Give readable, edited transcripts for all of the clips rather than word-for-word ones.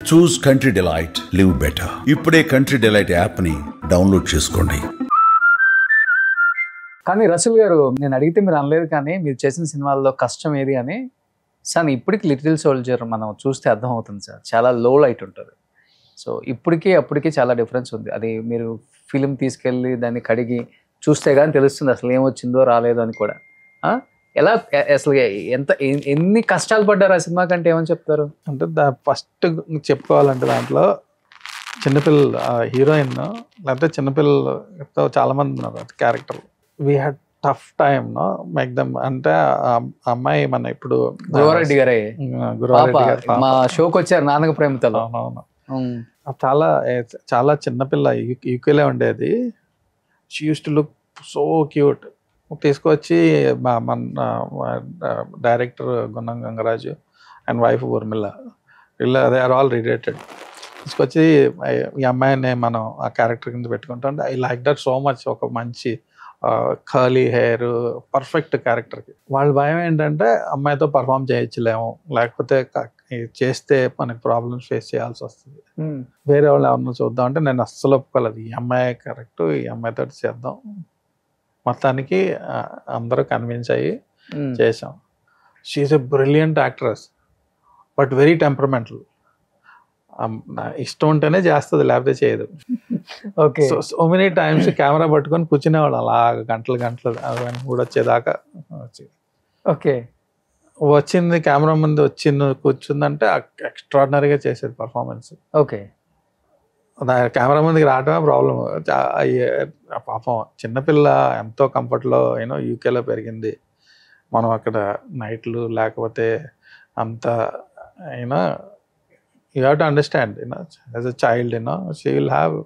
చూస్ country delight, live better. ఇప్పుడే country delight యాప్ని download చేసుకోండి. కానీ రసూల్ గారు, నేను అడిగితే మీరు అనలేదు, కానీ మీరు చేసిన సినిమాల్లో కష్టం ఏది అని. సార్ ఇప్పటికి లిటిల్ సోల్జర్ మనం చూస్తే అర్థం అవుతుంది సార్, చాలా లో లైట్ ఉంటుంది. సో ఇప్పటికీ అప్పటికి చాలా డిఫరెన్స్ ఉంది. అది మీరు ఫిలిం తీసుకెళ్ళి దాన్ని కడిగి చూస్తే కానీ తెలుస్తుంది అసలు ఏమొచ్చిందో రాలేదో అని కూడా. ఎలా అసలు ఎన్ని కష్టాలు పడ్డారు ఆ సినిమా కంటే ఏమని చెప్తారు? అంటే ఫస్ట్ చెప్పుకోవాలంటే దాంట్లో చిన్నపిల్లలు హీరోయిన్ లేకపోతే చిన్నపిల్లలతో చాలా మంది ఉన్నారు character. We had tough time make them. అంటే అమ్మాయి మన ఇప్పుడు గురువారెడ్డి గారే మా షోకి వచ్చారు నాన్నక ప్రేమతలో. చాలా చాలా చిన్నపిల్ల యూకేలో ఉండేది. She use to look so cute. తీసుకొచ్చి మన director గున్నం Gangaraju and wife Urmila వీళ్ళు దే ఆర్ ఆల్ రిలేటెడ్. తీసుకొచ్చి ఈ అమ్మాయిని మనం ఆ క్యారెక్టర్ కింద పెట్టుకుంటాం. I like that so much. ఒక మంచి కర్లీ హెయిర్, పర్ఫెక్ట్ క్యారెక్టర్కి. వాళ్ళ భయం ఏంటంటే అమ్మాయితో పర్ఫామ్ చేయించలేము, లేకపోతే చేస్తే మనకి ప్రాబ్లమ్స్ ఫేస్ చేయాల్సి వస్తుంది. వేరే వాళ్ళు ఎవరన్నా చూద్దాం అంటే నేను అస్సలు ఒప్పుకోలేదు. ఈ అమ్మాయి కరెక్ట్, ఈ అమ్మాయితో చేద్దాం. మొత్తానికి అందరూ కన్విన్స్ అయ్యి చేసాం. She's a brilliant actress but very temperamental. ఇష్టం ఉంటేనే చేస్తుంది, లేకపోతే చేయదు. సో మెనీ టైమ్స్ కెమెరా పట్టుకొని కూర్చునేవాడు అలా గంటలు అవన్నీ కూడా వచ్చేదాకా. వచ్చింది కెమెరా ముందు కూర్చుందంటే ఎక్స్ట్రాడినరీగా చేసేది పర్ఫార్మెన్స్. కెమెరా ముందుకి రావడమే ప్రాబ్లమ్. పాపం చిన్నపిల్ల ఎంతో కంఫర్ట్లో యూకేలో పెరిగింది. మనం అక్కడ నైట్లు లేకపోతే అంత you have to understand as a child she will have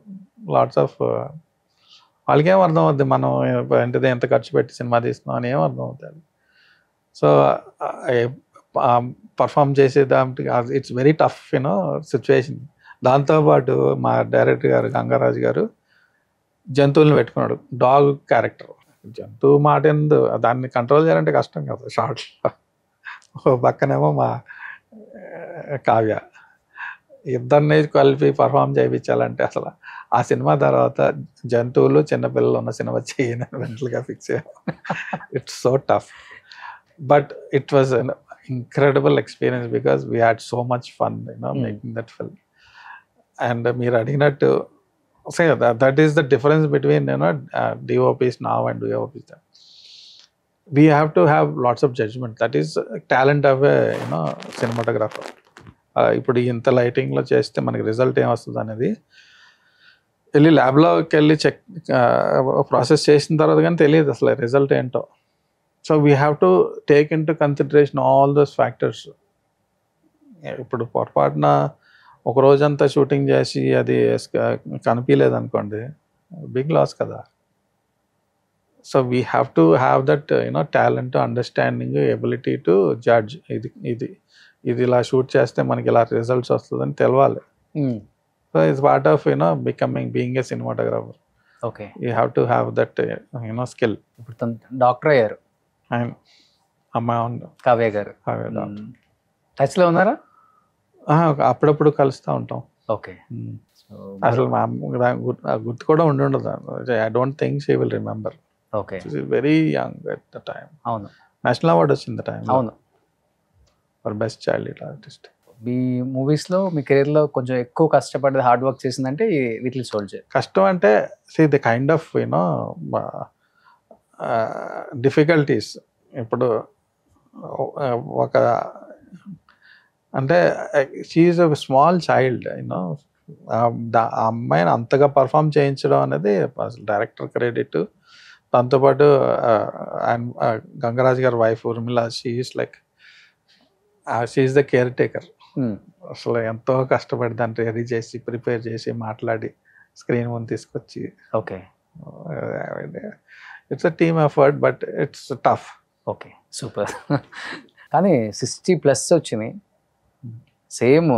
lots of. వాళ్ళకేం అర్థం అవుద్ది మనం ఏంటిది ఎంత ఖర్చు పెట్టి సినిమా తీస్తున్నాం అని ఏం అర్థం అవుతుంది. సో పర్ఫామ్ చేసేదానికి ఇట్స్ వెరీ టఫ్ సిచ్యువేషన్. దాంతోపాటు మా డైరెక్టర్ గారు గంగరాజు గారు జంతువులను పెట్టుకున్నాడు. Dog character. జంతువు మాట ఎందు దాన్ని కంట్రోల్ చేయాలంటే కష్టం కదా షార్ట్లో. పక్కనేమో మా కావ్య, ఇద్దరిని కలిపి పర్ఫామ్ చేయించాలంటే అసలు ఆ సినిమా తర్వాత జంతువులు చిన్నపిల్లలు ఉన్న సినిమా చేయని వెంటలుగా ఫిక్స్ అయ్యాను. It's so tough but it was an incredible experience because we had so much fun making that film. And మీరు అడిగినట్టు say that is the difference between DOPs now and DOPs then. We have to have lots of judgment. That is talent of a cinematographer. ఇప్పుడు ఇంత లైటింగ్లో చేస్తే మనకి result ఏమొస్తుంది అనేది వెళ్ళి ల్యాబ్లోకి వెళ్ళి చెక్ ప్రాసెస్ చేసిన తర్వాత కానీ తెలియదు అసలు రిజల్ట్ ఏంటో. So we have to take in to consideration all those factors. ఇప్పుడు పొరపాటున ఒక రోజంతా షూటింగ్ చేసి అది కనిపించలేదు అనుకోండి, బిగ్ లాస్ కదా. So we have to have that talent, understanding, ability to judge. ఇది ఇలా షూట్ చేస్తే మనకి ఇలా రిజల్ట్స్ వస్తుందని తెలవాలి. So it's part of being a cinematographer. You have to have that skill. ఇప్పుడు డాక్టర్ అయ్యారు అమ్మాయి కావ్య గారు. టచ్లో ఉన్నారా? అప్పుడప్పుడు కలుస్తూ ఉంటాం. అసలు మా గుర్తు కూడా ఉండదు. I don't think she will remember. Very young at the time. అవును, నేషనల్ అవార్డు వచ్చింది టైం. అవును, ఫర్ బెస్ట్ చైల్డ్ ఆర్టిస్ట్. మీ మూవీస్లో మీ కెరీర్లో కొంచెం ఎక్కువ కష్టపడి హార్డ్ వర్క్ చేసిందంటే ఈ లిటిల్ సోల్జర్. కష్టం అంటే ది కైండ్ ఆఫ్ డిఫికల్టీస్. ఇప్పుడు ఒక అంటే she is a small child ఆ అమ్మాయిని అంతగా పర్ఫామ్ చేయించడం అనేది డైరెక్టర్ క్రెడిట్. దాంతోపాటు గంగరాజు గారి wife Urmila, she is the care taker. అసలు ఎంతో కష్టపడి దాన్ని రెడీ చేసి ప్రిపేర్ చేసి మాట్లాడి స్క్రీన్ ముందు తీసుకొచ్చి. It's a team effort but it's tough. Super. కానీ 60+ వచ్చినాయి, సేమ్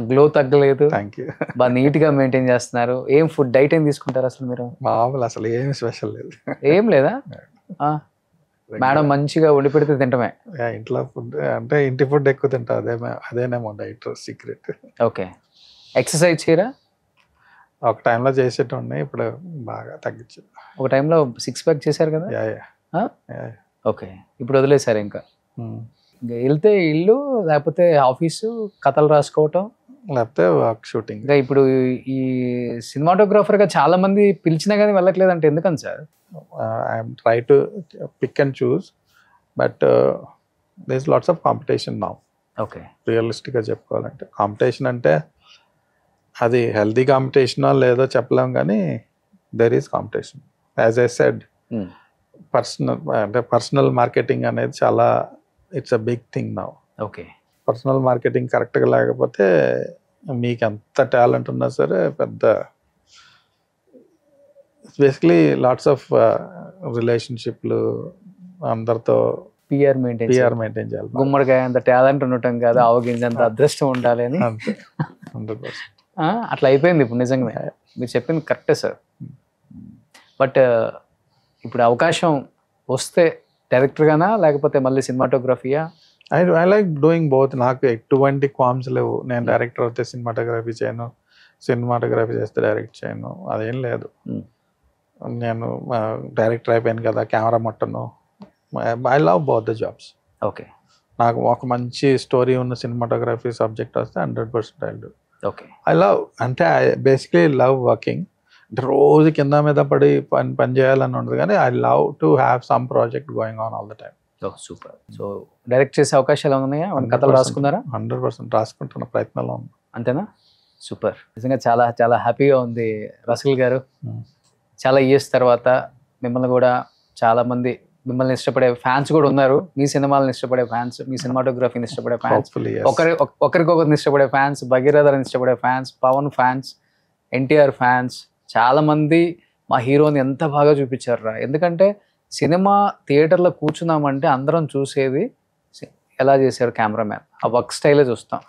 గ్లో తగ్గలేదు. Thank you. బాగా నీట్గా మెయింటైన్ చేస్తున్నారు. ఏం ఫుడ్ డైట్ ఏం తీసుకుంటారు అసలు మీరు? మామూలు అసలు ఏం స్పెషల్ లేదు. ఏం లేదా? మేడం మంచిగా వండి పెడితే తింటమే. ఇంట్లో ఫుడ్ అంటే ఇంటి ఫుడ్ ఎక్కువ తింటా, అదేనేమో డైట్ సీక్రెట్. ఓకే. ఎక్సర్సైజ్ చేయరా? ఒక టైంలో చేసేటోడిని, ఇప్పుడు బాగా తగ్గించు. ఒక టైంలో 6 ప్యాక్ చేశారు కదా? ఓకే. ఇప్పుడు వదిలేశారు ఇంకా. వెళ్తే ఇల్లు, లేకపోతే ఆఫీసు, కథలు రాసుకోవటం, లేకపోతే వర్క్ షూటింగ్. ఇంకా ఇప్పుడు ఈ సినిమాటోగ్రాఫర్గా చాలా మంది పిలిచినా కానీ వెళ్ళట్లేదంటే ఎందుకని sir? I'm try to pick and choose, but there is lots of competition now. Okay. రియలిస్టిక్గా చెప్పుకోవాలంటే కాంపిటీషన్ అంటే అది హెల్తీ కాంపిటీషనో లేదో చెప్పలేం, కానీ there is competition. As I said, personal marketing అనేది చాలా, it's a big thing now. Okay. Personal marketing కరెక్ట్గా లేకపోతే మీకు ఎంత టాలెంట్ ఉన్నా సరే పెద్ద, బేసిక్లీ లాట్స్ ఆఫ్ రిలేషన్షిప్లు, అందరితో పిఆర్ మెయింటైన్ చేయాలి. గుమ్మడికాయ అంత టాలెంట్ ఉండటం కాదు, ఆవగింజ అంత అదృష్టం ఉండాలి అని. 100%. అట్లా అయిపోయింది ఇప్పుడు. నిజంగా మీరు చెప్పింది కరెక్టే సార్. బట్ ఇప్పుడు అవకాశం వస్తే డైరెక్టర్గానా, లేకపోతే మళ్ళీ సినిమాటోగ్రఫీయా? I like doing both. నాకు ఎటువంటి క్వామ్స్ లేవు. నేను డైరెక్టర్ అయితే సినిమాటోగ్రఫీ చేయను, సినిమాటోగ్రఫీ చేస్తే డైరెక్ట్ చేయను, అదేం లేదు. నేను డైరెక్టర్ అయిపోయాను కదా, కెమెరా ముట్టను. I love both the jobs. Okay. నాకు ఒక మంచి స్టోరీ ఉన్న సినిమాటోగ్రఫీ సబ్జెక్ట్ వస్తే 100% I do. Okay. I love, అంటే ఐ బేసిక్లీ లవ్ వర్కింగ్. అంటే రోజు కింద మీద పడి పని చేయాలని ఉండదు, కానీ I love to have some project going on all the time. Super. So direct చేసే అవకాశాలు ఉన్నాయా? కథలు రాసుకున్నారా? 100% రాసుకుంటున్న ప్రయత్నంలో ఉంది. అంతేనా? సూపర్. నిజంగా చాలా చాలా హ్యాపీగా ఉంది రసూల్ గారు. చాలా ఇయర్స్ తర్వాత మిమ్మల్ని కూడా చాలా మంది, మిమ్మల్ని ఇష్టపడే ఫ్యాన్స్ కూడా ఉన్నారు. మీ సినిమాలను ఇష్టపడే ఫ్యాన్స్, మీ సినిమాటోగ్రఫీని ఇష్టపడే ఫ్యాన్స్, ఒకరికొకరిని ఇష్టపడే ఫ్యాన్స్, భగీరథని ఇష్టపడే fans, Pavan fans, NTR fans, చాలా మంది మా హీరోని ఎంత బాగా చూపించారు. ఎందుకంటే సినిమా థియేటర్లో కూర్చున్నామంటే అందరం చూసేది ఎలా చేశారు కెమెరామ్యాన్, ఆ వర్క్ స్టైలే చూస్తాం.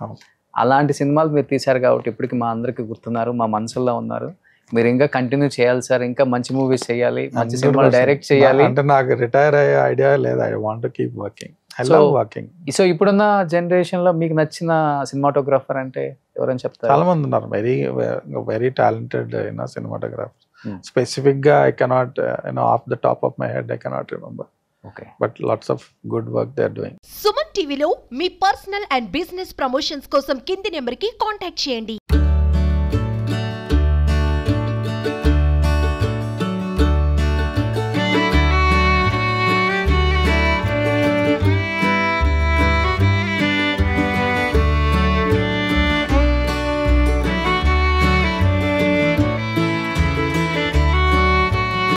అలాంటి సినిమాలు మీరు తీశారు కాబట్టి ఇప్పటికి మా అందరికి గుర్తున్నారు, మా మనసుల్లో ఉన్నారు. మీరు ఇంకా కంటిన్యూ చేయాలి సార్, ఇంకా మంచి మూవీస్ చేయాలి, మంచి సినిమాలు డైరెక్ట్ చేయాలి. అంటే నాకు రిటైర్ అయ్యే ఐడియా లేదు. I want to keep working. I love working. So ఇప్పుడున్న జనరేషన్ లో మీకు నచ్చిన సినిమాటోగ్రాఫర్ అంటే ఎవరైనా చెప్తారు? చాలా మంది ఉన్నారు, వెరీ టాలెంటెడ్ సినిమాటోగ్రాఫర్. స్పెసిఫిక్ గా I cannot, off the top of my head I cannot remember. Okay. But lots of good work they are doing. Suman టీవీలో మీ పర్సనల్ అండ్ బిజినెస్ ప్రమోషన్స్ కోసం కింది నెంబర్ కి కాంటాక్ట్ చేయండి.